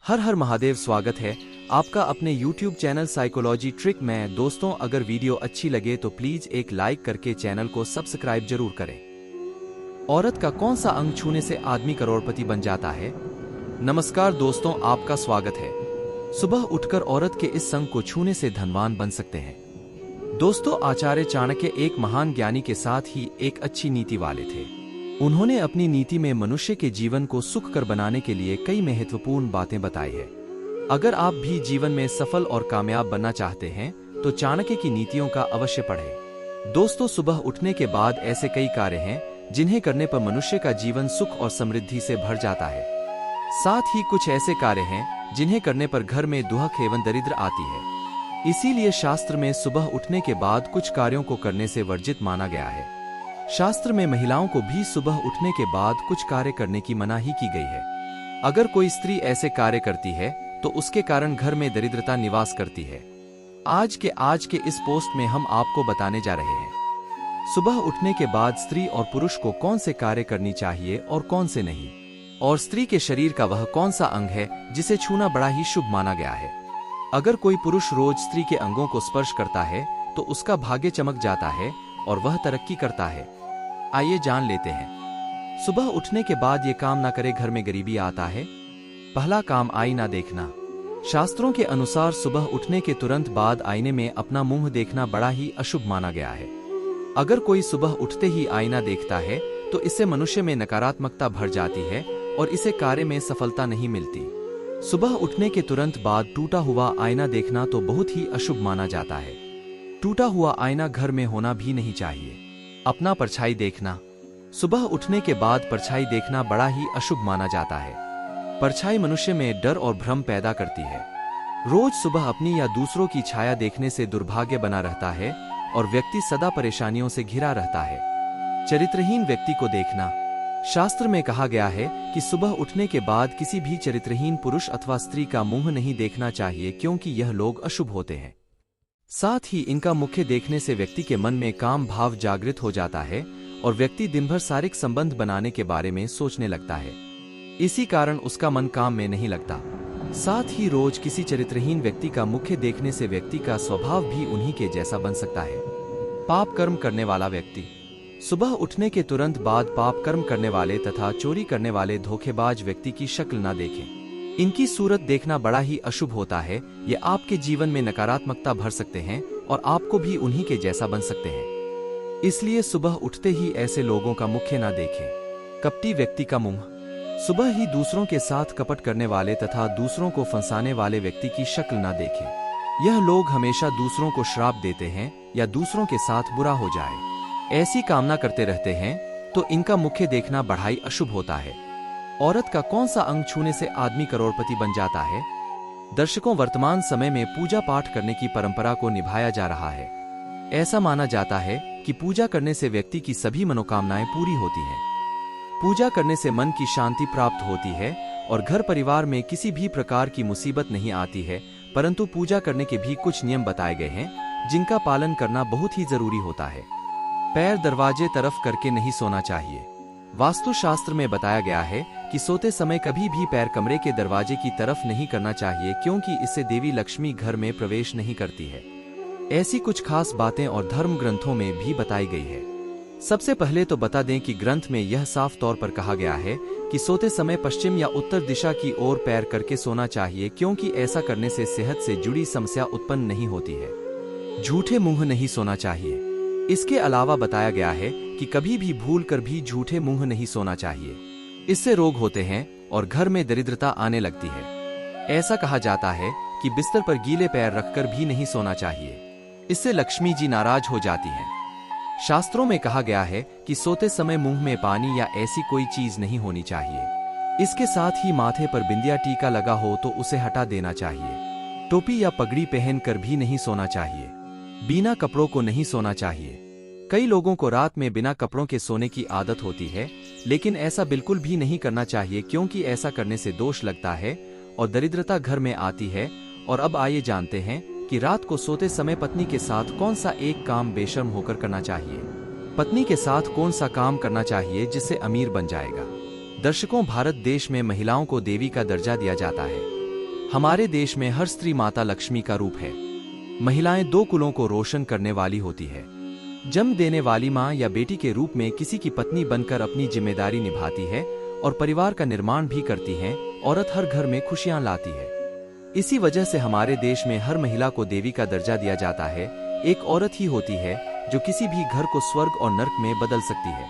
हर हर महादेव। स्वागत है आपका अपने YouTube चैनल साइकोलॉजी ट्रिक में। दोस्तों, अगर वीडियो अच्छी लगे तो प्लीज एक लाइक करके चैनल को सब्सक्राइब जरूर करें। औरत का कौन सा अंग छूने से आदमी करोड़पति बन जाता है? नमस्कार दोस्तों, आपका स्वागत है। सुबह उठकर औरत के इस अंग को छूने से धनवान बन सकते हैं। दोस्तों, आचार्य चाणक्य एक महान ज्ञानी के साथ ही एक अच्छी नीति वाले थे। उन्होंने अपनी नीति में मनुष्य के जीवन को सुखकर बनाने के लिए कई महत्वपूर्ण बातें बताई है। अगर आप भी जीवन में सफल और कामयाब बनना चाहते हैं तो चाणक्य की नीतियों का अवश्य पढ़ें। दोस्तों, सुबह उठने के बाद ऐसे कई कार्य हैं जिन्हें करने पर मनुष्य का जीवन सुख और समृद्धि से भर जाता है। साथ ही कुछ ऐसे कार्य हैं जिन्हें करने पर घर में दुहक एवं दरिद्र आती है। इसीलिए शास्त्र में सुबह उठने के बाद कुछ कार्यों को करने से वर्जित माना गया है। शास्त्र में महिलाओं को भी सुबह उठने के बाद कुछ कार्य करने की मनाही की गई है। अगर कोई स्त्री ऐसे कार्य करती है तो उसके कारण घर में दरिद्रता निवास करती है। आज के इस पोस्ट में हम आपको बताने जा रहे हैं सुबह उठने के बाद स्त्री और पुरुष को कौन से कार्य करनी चाहिए और कौन से नहीं, और स्त्री के शरीर का वह कौन सा अंग है जिसे छूना बड़ा ही शुभ माना गया है। अगर कोई पुरुष रोज स्त्री के अंगों को स्पर्श करता है तो उसका भाग्य चमक जाता है और वह तरक्की करता है। आइए जान लेते हैं। सुबह उठने के बाद ये काम ना करे, घर में गरीबी आता है। पहला काम, आईना देखना। शास्त्रों के अनुसार सुबह उठने के तुरंत बाद आईने में अपना मुंह देखना बड़ा ही अशुभ माना गया है। अगर कोई सुबह उठते ही आईना देखता है तो इससे मनुष्य में नकारात्मकता भर जाती है और इसे कार्य में सफलता नहीं मिलती। सुबह उठने के तुरंत बाद टूटा हुआ आईना देखना तो बहुत ही अशुभ माना जाता है। टूटा हुआ आईना घर में होना भी नहीं चाहिए। अपना परछाई देखना। सुबह उठने के बाद परछाई देखना बड़ा ही अशुभ माना जाता है। परछाई मनुष्य में डर और भ्रम पैदा करती है। रोज सुबह अपनी या दूसरों की छाया देखने से दुर्भाग्य बना रहता है और व्यक्ति सदा परेशानियों से घिरा रहता है। चरित्रहीन व्यक्ति को देखना। शास्त्र में कहा गया है कि सुबह उठने के बाद किसी भी चरित्रहीन पुरुष अथवा स्त्री का मुंह नहीं देखना चाहिए, क्योंकि यह लोग अशुभ होते हैं। साथ ही इनका मुख्य देखने से व्यक्ति के मन में काम भाव जागृत हो जाता है और व्यक्ति दिन भर शारीरिक संबंध बनाने के बारे में सोचने लगता है। इसी कारण उसका मन काम में नहीं लगता। साथ ही रोज किसी चरित्रहीन व्यक्ति का मुख्य देखने से व्यक्ति का स्वभाव भी उन्हीं के जैसा बन सकता है। पाप कर्म करने वाला व्यक्ति। सुबह उठने के तुरंत बाद पाप कर्म करने वाले तथा चोरी करने वाले धोखेबाज व्यक्ति की शक्ल न देखें। इनकी सूरत देखना बड़ा ही अशुभ होता है। ये आपके जीवन में नकारात्मकता भर सकते हैं और आपको भी उन्हीं के जैसा बन सकते हैं। इसलिए सुबह उठते ही ऐसे लोगों का मुख्य ना देखें। कपटी व्यक्ति का मुंह। सुबह ही दूसरों के साथ कपट करने वाले तथा दूसरों को फंसाने वाले व्यक्ति की शक्ल ना देखें। यह लोग हमेशा दूसरों को श्राप देते हैं या दूसरों के साथ बुरा हो जाए, ऐसी कामना करते रहते हैं, तो इनका मुख्य देखना बड़ा ही अशुभ होता है। औरत का कौन सा अंग छूने से आदमी करोड़पति बन जाता है? दर्शकों, वर्तमान समय में पूजा पाठ करने की परंपरा को निभाया जा रहा है। ऐसा माना जाता है कि पूजा करने से व्यक्ति की सभी मनोकामनाएं पूरी होती हैं। पूजा करने से मन की शांति प्राप्त होती है और घर परिवार में किसी भी प्रकार की मुसीबत नहीं आती है। परंतु पूजा करने के भी कुछ नियम बताए गए हैं जिनका पालन करना बहुत ही जरूरी होता है। पैर दरवाजे तरफ करके नहीं सोना चाहिए। वास्तुशास्त्र में बताया गया है कि सोते समय कभी भी पैर कमरे के दरवाजे की तरफ नहीं करना चाहिए, क्योंकि इससे देवी लक्ष्मी घर में प्रवेश नहीं करती है। ऐसी कुछ खास बातें और धर्म ग्रंथों में भी बताई गई है। सबसे पहले तो बता दें कि ग्रंथ में यह साफ तौर पर कहा गया है कि सोते समय पश्चिम या उत्तर दिशा की ओर पैर करके सोना चाहिए, क्योंकि ऐसा करने से सेहत से जुड़ी समस्या उत्पन्न नहीं होती है। झूठे मुंह नहीं सोना चाहिए। इसके अलावा बताया गया है कि कभी भी भूल कर भी झूठे मुंह नहीं सोना चाहिए। इससे रोग होते हैं और घर में दरिद्रता आने लगती है। ऐसा कहा जाता है कि बिस्तर पर गीले पैर रखकर भी नहीं सोना चाहिए। इससे लक्ष्मी जी नाराज हो जाती हैं। शास्त्रों में कहा गया है कि सोते समय मुंह में पानी या ऐसी कोई चीज नहीं होनी चाहिए। इसके साथ ही माथे पर बिंदिया टीका लगा हो तो उसे हटा देना चाहिए। टोपी या पगड़ी पहनकर भी नहीं सोना चाहिए। बिना कपड़ों को नहीं सोना चाहिए। कई लोगों को रात में बिना कपड़ों के सोने की आदत होती है, लेकिन ऐसा बिल्कुल भी नहीं करना चाहिए, क्योंकि ऐसा करने से दोष लगता है और दरिद्रता घर में आती है। और अब आइए जानते हैं कि रात को सोते समय पत्नी के साथ कौन सा एक काम बेशर्म होकर करना चाहिए। पत्नी के साथ कौन सा काम करना चाहिए जिससे अमीर बन जाएगा? दर्शकों, भारत देश में महिलाओं को देवी का दर्जा दिया जाता है। हमारे देश में हर स्त्री माता लक्ष्मी का रूप है। महिलाएं दो कुलों को रोशन करने वाली होती है। जन्म देने वाली मां या बेटी के रूप में किसी की पत्नी बनकर अपनी जिम्मेदारी निभाती है और परिवार का निर्माण भी करती है। औरत हर घर में खुशियां लाती है। इसी वजह से हमारे देश में हर महिला को देवी का दर्जा दिया जाता है। एक औरत ही होती है जो किसी भी घर को स्वर्ग और नर्क में बदल सकती है।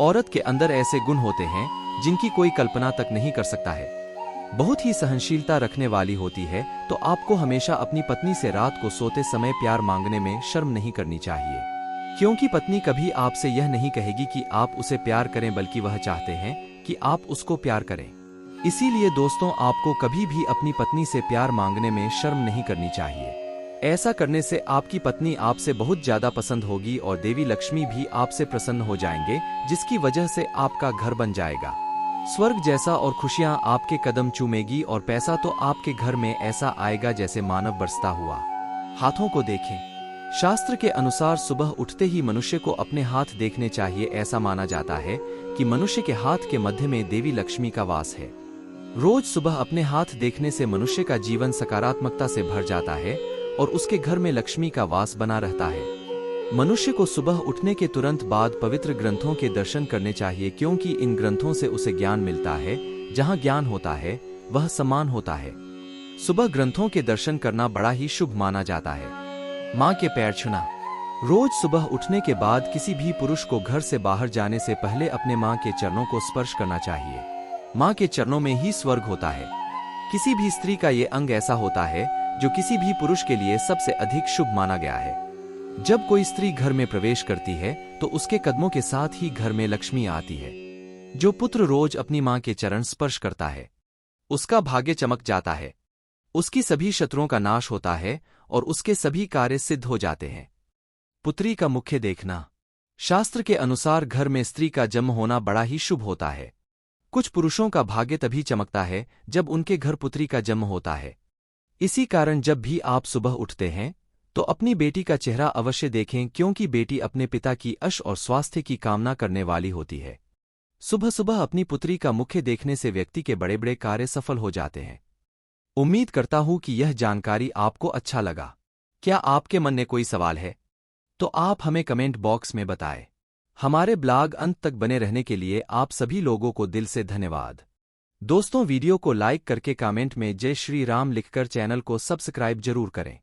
औरत के अंदर ऐसे गुण होते हैं जिनकी कोई कल्पना तक नहीं कर सकता है। बहुत ही सहनशीलता रखने वाली होती है। तो आपको हमेशा अपनी पत्नी से रात को सोते समय प्यार मांगने में शर्म नहीं करनी चाहिए, क्योंकि पत्नी कभी आपसे यह नहीं कहेगी कि आप उसे प्यार करें, बल्कि वह चाहते हैं कि आप उसको प्यार करें। इसीलिए दोस्तों, आपको कभी भी अपनी पत्नी से प्यार मांगने में शर्म नहीं करनी चाहिए। ऐसा करने से आपकी पत्नी आपसे बहुत ज्यादा पसंद होगी और देवी लक्ष्मी भी आपसे प्रसन्न हो जाएंगे, जिसकी वजह से आपका घर बन जाएगा स्वर्ग जैसा और खुशियां आपके कदम चूमेगी और पैसा तो आपके घर में ऐसा आएगा जैसे मानव बरसता हुआ। हाथों को देखें। शास्त्र के अनुसार सुबह उठते ही मनुष्य को अपने हाथ देखने चाहिए। ऐसा माना जाता है कि मनुष्य के हाथ के मध्य में देवी लक्ष्मी का वास है। रोज सुबह अपने हाथ देखने से मनुष्य का जीवन सकारात्मकता से भर जाता है और उसके घर में लक्ष्मी का वास बना रहता है। मनुष्य को सुबह उठने के तुरंत बाद पवित्र ग्रंथों के दर्शन करने चाहिए, क्योंकि इन ग्रंथों से उसे ज्ञान मिलता है। जहां ज्ञान होता है वह सम्मान होता है। सुबह ग्रंथों के दर्शन करना बड़ा ही शुभ माना जाता है। मां के पैर छूना। रोज सुबह उठने के बाद किसी भी पुरुष को घर से बाहर जाने से पहले अपने मां के चरणों को स्पर्श करना चाहिए। मां के चरणों में ही स्वर्ग होता है। किसी भी स्त्री का ये अंग ऐसा होता है जो किसी भी पुरुष के लिए सबसे अधिक शुभ माना गया है। जब कोई स्त्री घर में प्रवेश करती है तो उसके कदमों के साथ ही घर में लक्ष्मी आती है। जो पुत्र रोज अपनी मां के चरण स्पर्श करता है उसका भाग्य चमक जाता है, उसकी सभी शत्रुओं का नाश होता है और उसके सभी कार्य सिद्ध हो जाते हैं। पुत्री का मुख्य देखना। शास्त्र के अनुसार घर में स्त्री का जन्म होना बड़ा ही शुभ होता है। कुछ पुरुषों का भाग्य तभी चमकता है जब उनके घर पुत्री का जन्म होता है। इसी कारण जब भी आप सुबह उठते हैं तो अपनी बेटी का चेहरा अवश्य देखें, क्योंकि बेटी अपने पिता की यश और स्वास्थ्य की कामना करने वाली होती है। सुबह सुबह अपनी पुत्री का मुख्य देखने से व्यक्ति के बड़े बड़े कार्य सफल हो जाते हैं। उम्मीद करता हूं कि यह जानकारी आपको अच्छा लगा। क्या आपके मन में कोई सवाल है तो आप हमें कमेंट बॉक्स में बताएं। हमारे ब्लॉग अंत तक बने रहने के लिए आप सभी लोगों को दिल से धन्यवाद। दोस्तों, वीडियो को लाइक करके कमेंट में जय श्री राम लिखकर चैनल को सब्सक्राइब जरूर करें।